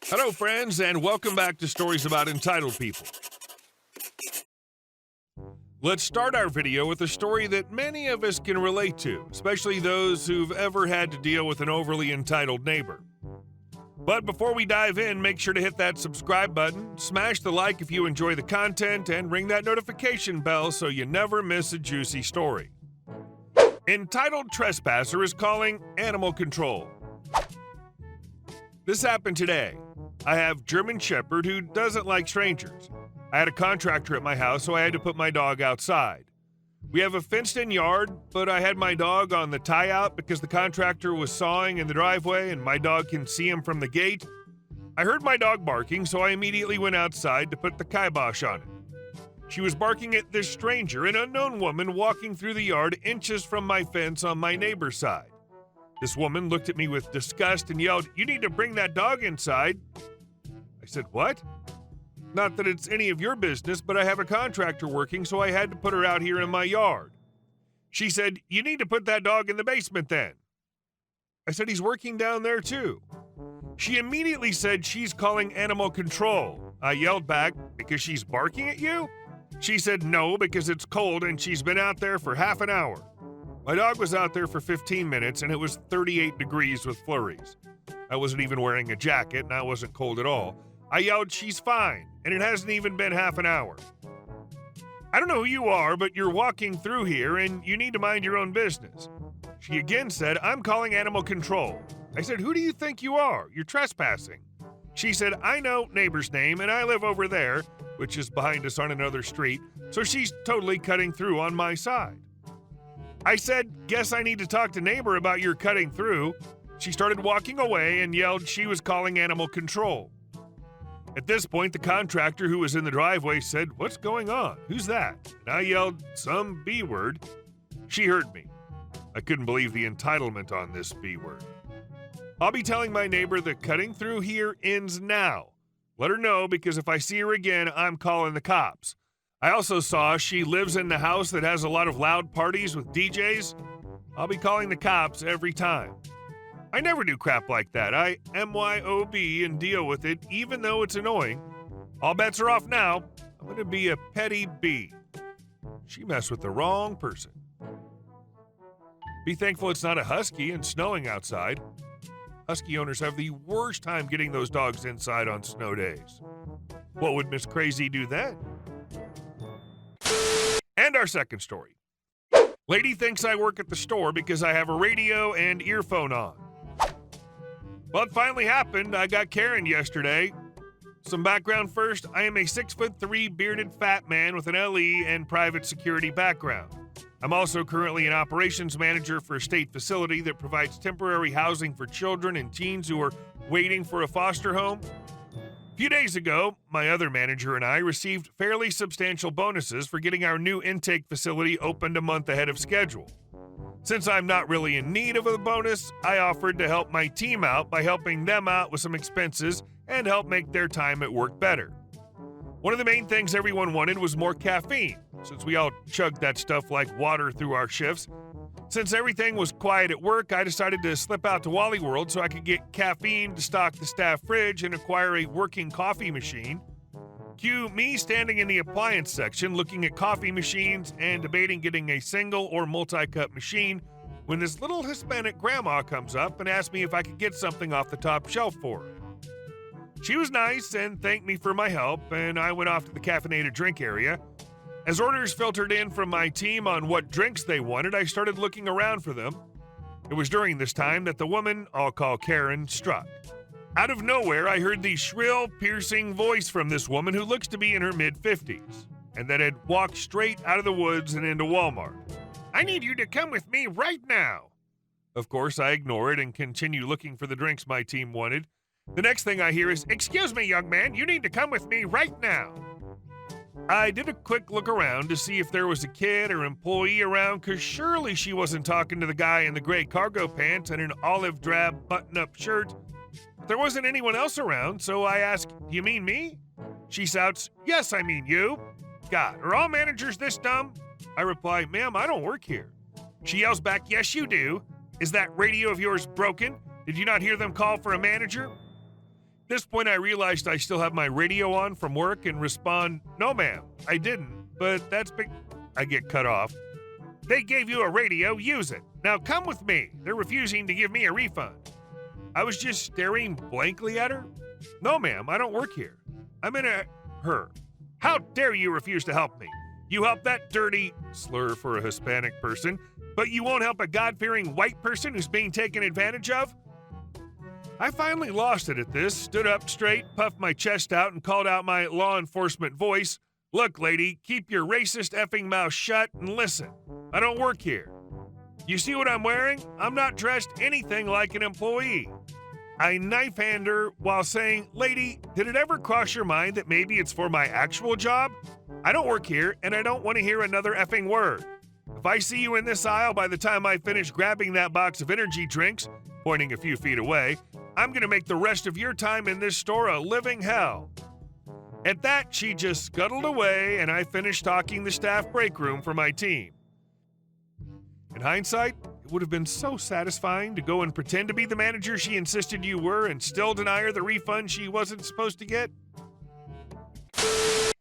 Hello, friends, and welcome back to Stories About Entitled People. Let's start our video with a story that many of us can relate to, especially those who've ever had to deal with an overly entitled neighbor. But before we dive in, make sure to hit that subscribe button, smash the like if you enjoy the content, and ring that notification bell so you never miss a juicy story. Entitled Trespasser is calling animal control. This happened today. I have German Shepherd who doesn't like strangers. I had a contractor at my house, so I had to put my dog outside. We have a fenced-in yard, but I had my dog on the tie-out because the contractor was sawing in the driveway and my dog can see him from the gate. I heard my dog barking, so I immediately went outside to put the kibosh on it. She was barking at this stranger, an unknown woman walking through the yard inches from my fence on my neighbor's side. This woman looked at me with disgust and yelled, "You need to bring that dog inside." I said, "What?" "Not that it's any of your business, but I have a contractor working, so I had to put her out here in my yard." She said, "You need to put that dog in the basement then." I said, "He's working down there too." She immediately said she's calling animal control. I yelled back, "Because she's barking at you?" She said, "No, because it's cold and she's been out there for half an hour." My dog was out there for 15 minutes and it was 38 degrees with flurries. I wasn't even wearing a jacket and I wasn't cold at all. I yelled, "She's fine, and it hasn't even been half an hour." "I don't know who you are, but you're walking through here and you need to mind your own business." She again said, "I'm calling animal control." I said, "Who do you think you are? You're trespassing." She said, "I know neighbor's name and I live over there," which is behind us on another street, so she's totally cutting through on my side. I said, "Guess I need to talk to neighbor about your cutting through." She started walking away and yelled she was calling animal control. At this point, the contractor who was in the driveway said, "What's going on? Who's that?" And I yelled, "Some B word." She heard me. I couldn't believe the entitlement on this B word. I'll be telling my neighbor the cutting through here ends now. Let her know, because if I see her again, I'm calling the cops. I also saw she lives in the house that has a lot of loud parties with DJs. I'll be calling the cops every time. I never do crap like that. I MYOB and deal with it, even though it's annoying. All bets are off now. I'm going to be a petty B. She messed with the wrong person. Be thankful it's not a husky and snowing outside. Husky owners have the worst time getting those dogs inside on snow days. What would Miss Crazy do then? And our second story. Lady thinks I work at the store because I have a radio and earphone on. Well, it finally happened. I got Karen yesterday. Some background first. I am a 6'3" bearded fat man with an LE and private security background. I'm also currently an operations manager for a state facility that provides temporary housing for children and teens who are waiting for a foster home. A few days ago, my other manager and I received fairly substantial bonuses for getting our new intake facility opened a month ahead of schedule. Since I'm not really in need of a bonus, I offered to help my team out by helping them out with some expenses and help make their time at work better. One of the main things everyone wanted was more caffeine, since we all chugged that stuff like water through our shifts. Since everything was quiet at work, I decided to slip out to Wally World so I could get caffeine to stock the staff fridge and acquire a working coffee machine. Cue me standing in the appliance section looking at coffee machines and debating getting a single or multi-cup machine when this little Hispanic grandma comes up and asks me if I could get something off the top shelf for her. She was nice and thanked me for my help, and I went off to the caffeinated drink area. As orders filtered in from my team on what drinks they wanted, I started looking around for them. It was during this time that the woman I'll call Karen struck. Out of nowhere, I heard the shrill, piercing voice from this woman who looks to be in her mid-50s, and that had walked straight out of the woods and into Walmart. "I need you to come with me right now." Of course, I ignore it and continue looking for the drinks my team wanted. The next thing I hear is, "Excuse me, young man, you need to come with me right now." I did a quick look around to see if there was a kid or employee around, because surely she wasn't talking to the guy in the gray cargo pants and an olive drab button-up shirt. There wasn't anyone else around, so I asked, "Do you mean me?" She shouts, "Yes, I mean you." "God, are all managers this dumb?" I reply, "Ma'am, I don't work here." She yells back, "Yes, you do. Is that radio of yours broken? Did you not hear them call for a manager?" this point, I realized I still have my radio on from work and respond, "No, ma'am, I didn't, but that's big." I get cut off. "They gave you a radio, use it. Now come with me. They're refusing to give me a refund." I was just staring blankly at her. "No, ma'am, I don't work here. I'm in her. How dare you refuse to help me? You help that dirty," slur for a Hispanic person, "but you won't help a God-fearing white person who's being taken advantage of?" I finally lost it at this, stood up straight, puffed my chest out, and called out my law enforcement voice. "Look, lady, keep your racist effing mouth shut and listen. I don't work here. You see what I'm wearing? I'm not dressed anything like an employee." I knife-hand her while saying, "Lady, did it ever cross your mind that maybe it's for my actual job? I don't work here, and I don't want to hear another effing word. If I see you in this aisle by the time I finish grabbing that box of energy drinks," pointing a few feet away, "I'm going to make the rest of your time in this store a living hell." At that, she just scuttled away, and I finished stocking the staff break room for my team. In hindsight, it would have been so satisfying to go and pretend to be the manager she insisted you were and still deny her the refund she wasn't supposed to get.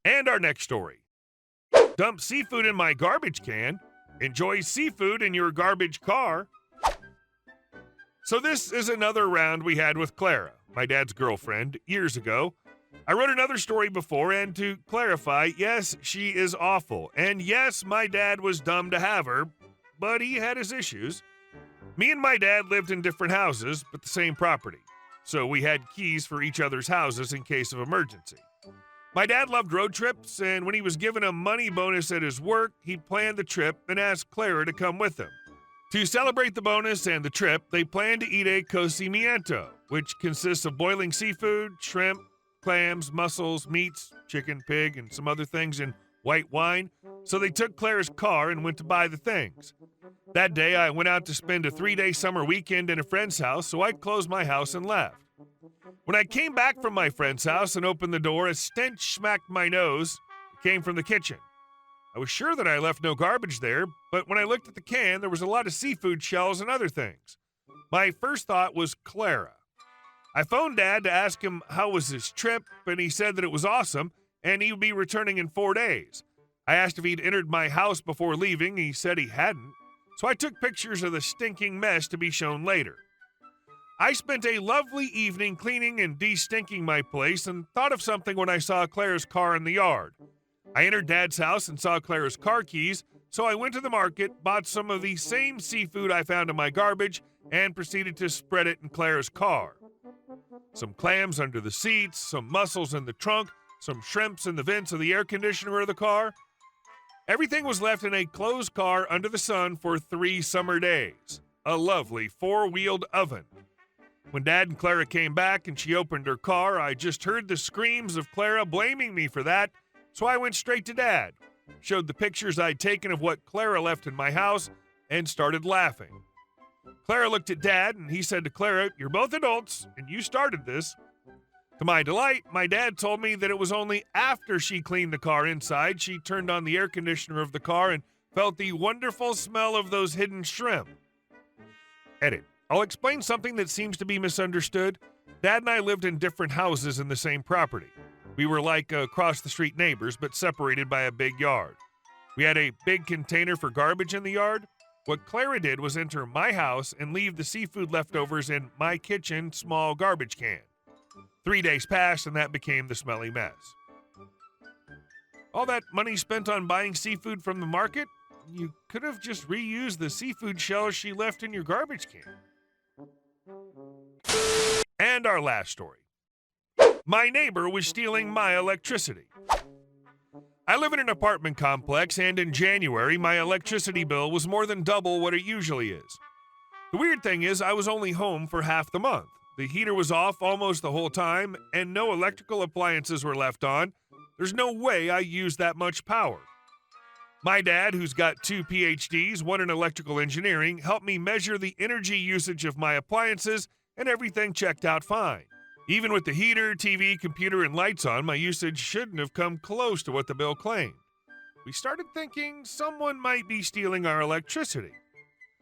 And our next story. Dump seafood in my garbage can. Enjoy seafood in your garbage car. So this is another round we had with Clara, my dad's girlfriend, years ago. I wrote another story before, and to clarify, yes, she is awful. And yes, my dad was dumb to have her, but he had his issues. Me and my dad lived in different houses, but the same property. So we had keys for each other's houses in case of emergency. My dad loved road trips, and when he was given a money bonus at his work, he planned the trip and asked Clara to come with him. To celebrate the bonus and the trip, they planned to eat a cocimiento, which consists of boiling seafood, shrimp, clams, mussels, meats, chicken, pig, and some other things in white wine. So they took Clara's car and went to buy the things. That day, I went out to spend a 3-day summer weekend in a friend's house, so I closed my house and left. When I came back from my friend's house and opened the door, a stench smacked my nose. It came from the kitchen. I was sure that I left no garbage there, but when I looked at the can, there was a lot of seafood shells and other things. My first thought was Clara. I phoned Dad to ask him how was his trip, and he said that it was awesome, and he would be returning in 4 days. I asked if he'd entered my house before leaving. He said he hadn't, so I took pictures of the stinking mess to be shown later. I spent a lovely evening cleaning and de-stinking my place and thought of something when I saw Clara's car in the yard. I entered Dad's house and saw Clara's car keys, so I went to the market, bought some of the same seafood I found in my garbage, and proceeded to spread it in Clara's car. Some clams under the seats, some mussels in the trunk, some shrimps in the vents of the air conditioner of the car. Everything was left in a closed car under the sun for 3 summer days. A lovely 4-wheeled oven. When Dad and Clara came back and she opened her car, I just heard the screams of Clara blaming me for that, so I went straight to Dad, showed the pictures I'd taken of what Clara left in my house, and started laughing. Clara looked at Dad, and he said to Clara, "You're both adults, and you started this." To my delight, my dad told me that it was only after she cleaned the car inside she turned on the air conditioner of the car and felt the wonderful smell of those hidden shrimp. Edit. I'll explain something that seems to be misunderstood. Dad and I lived in different houses in the same property. We were like across-the-street neighbors, but separated by a big yard. We had a big container for garbage in the yard. What Clara did was enter my house and leave the seafood leftovers in my kitchen small garbage can. 3 days passed, and that became the smelly mess. All that money spent on buying seafood from the market? You could have just reused the seafood shells she left in your garbage can. And our last story. My neighbor was stealing my electricity. I live in an apartment complex, and in January, my electricity bill was more than double what it usually is. The weird thing is, I was only home for half the month. The heater was off almost the whole time, and no electrical appliances were left on. There's no way I used that much power. My dad, who's got 2 PhDs, one in electrical engineering, helped me measure the energy usage of my appliances, and everything checked out fine. Even with the heater, TV, computer, and lights on, my usage shouldn't have come close to what the bill claimed. We started thinking someone might be stealing our electricity.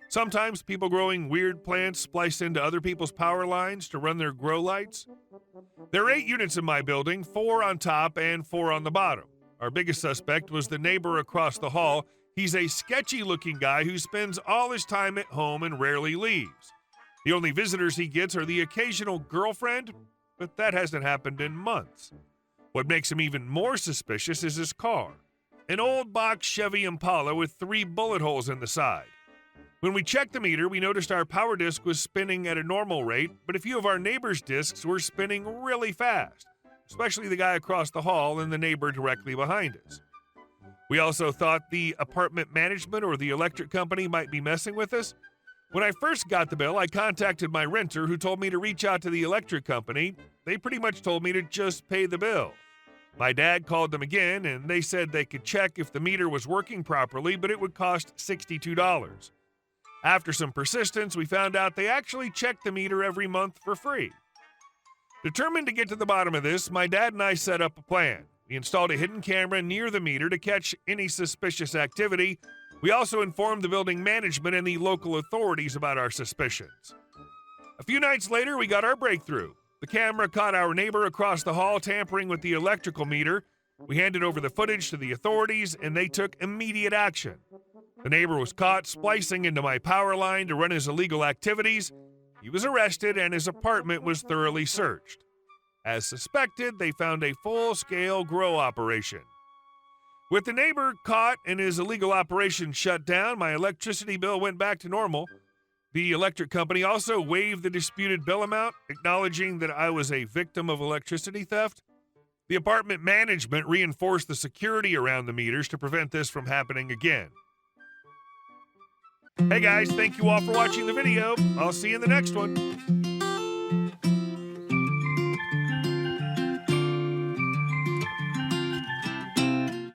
Sometimes people growing weird plants spliced into other people's power lines to run their grow lights. There are 8 units in my building, 4 on top and 4 on the bottom. Our biggest suspect was the neighbor across the hall. He's a sketchy-looking guy who spends all his time at home and rarely leaves. The only visitors he gets are the occasional girlfriend, but that hasn't happened in months. What makes him even more suspicious is his car. An old box Chevy Impala with 3 bullet holes in the side. When we checked the meter, we noticed our power disc was spinning at a normal rate, but a few of our neighbors' discs were spinning really fast, especially the guy across the hall and the neighbor directly behind us. We also thought the apartment management or the electric company might be messing with us. When I first got the bill, I contacted my renter who told me to reach out to the electric company. They pretty much told me to just pay the bill. My dad called them again, and they said they could check if the meter was working properly, but it would cost $62. After some persistence, we found out they actually check the meter every month for free. Determined to get to the bottom of this, my dad and I set up a plan. We installed a hidden camera near the meter to catch any suspicious activity. We also informed the building management and the local authorities about our suspicions. A few nights later, we got our breakthrough. The camera caught our neighbor across the hall tampering with the electrical meter. We handed over the footage to the authorities, and they took immediate action. The neighbor was caught splicing into my power line to run his illegal activities. He was arrested, and his apartment was thoroughly searched. As suspected, they found a full-scale grow operation. With the neighbor caught and his illegal operation shut down, my electricity bill went back to normal. The electric company also waived the disputed bill amount, acknowledging that I was a victim of electricity theft. The apartment management reinforced the security around the meters to prevent this from happening again. Hey guys, thank you all for watching the video. I'll see you in the next one.